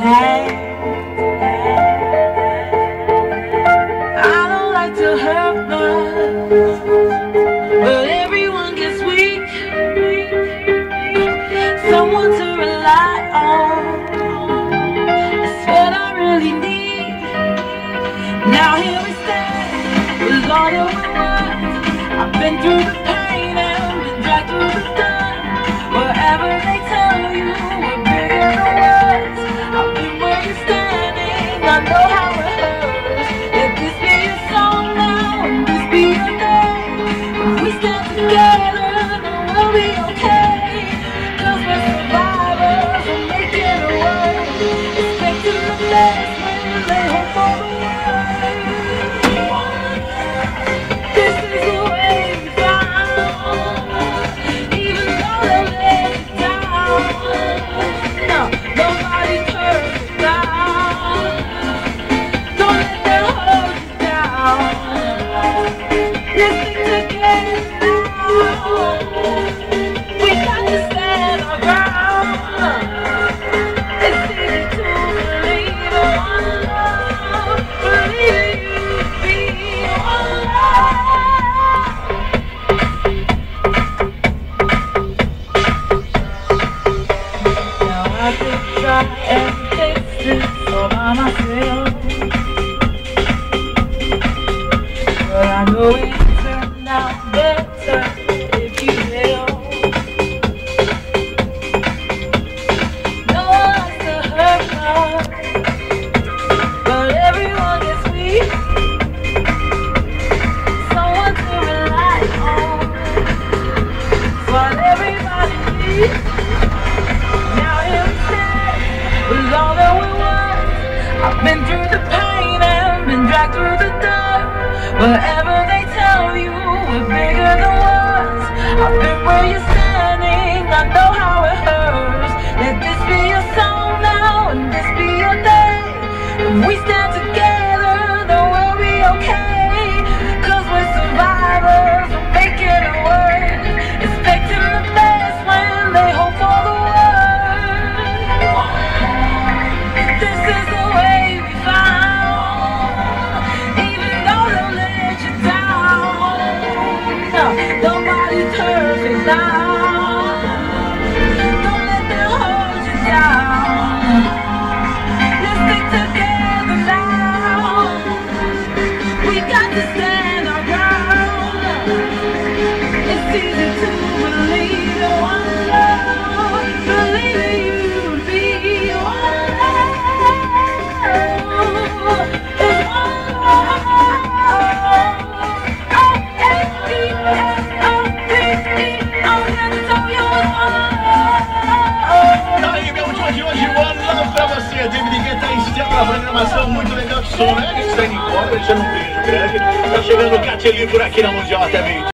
I don't like to hurt much, but everyone gets weak. Someone to rely on, that's what I really need. Now here we stand, with all the words. I've been through the pain and been dragged through the dirt. Whatever they tell you, we're bigger than words. I've been where you're standing, I know how it hurts. Let this be your song now, and this be your day. If we stand together, then we'll be okay. 'Cause we're survivors, we're making a way. Expecting the best when they hope for the worst. This is the way we found, even though they'll let you down. No, nobody's perfect now. Don't let them hold you down. Let's stick together now. We got to stand our ground. It's easy to believe in one love, believe you be one love. Now I could try and fix this all by myself, but I know it turned out better if you help. No one likes to hurt much, but everyone gets weak. Someone to rely on, it's what everybody needs. Now here we stand, with all that we want. I've been through the pain and been dragged through the dirt. Whatever they tell you, we're bigger than words. I've been where you're standing, I know how it hurts. Let this be your song now, and this be your day. If we stand together, then we'll be okay. 'Cause we're survivors, we're making it work. Expecting the best when they hope for the worst. This is the way we found, even though they'll let you down. No, nobody's perfect now. Don't let them hold you down. Let's stick together now. We got to stand our ground. It's easy to believe in one love, believe you'd be one love. It's one love. O-N-E-S-O-P-E. I'm here to tell you it's one love. Tá aí, meu último de hoje, One Love pra você. David Guetta tá encerrando a programação, muito legal de som, né? A gente tá indo embora, deixando um beijo grande. Tá chegando o Catelli por aqui na Mundial até meio.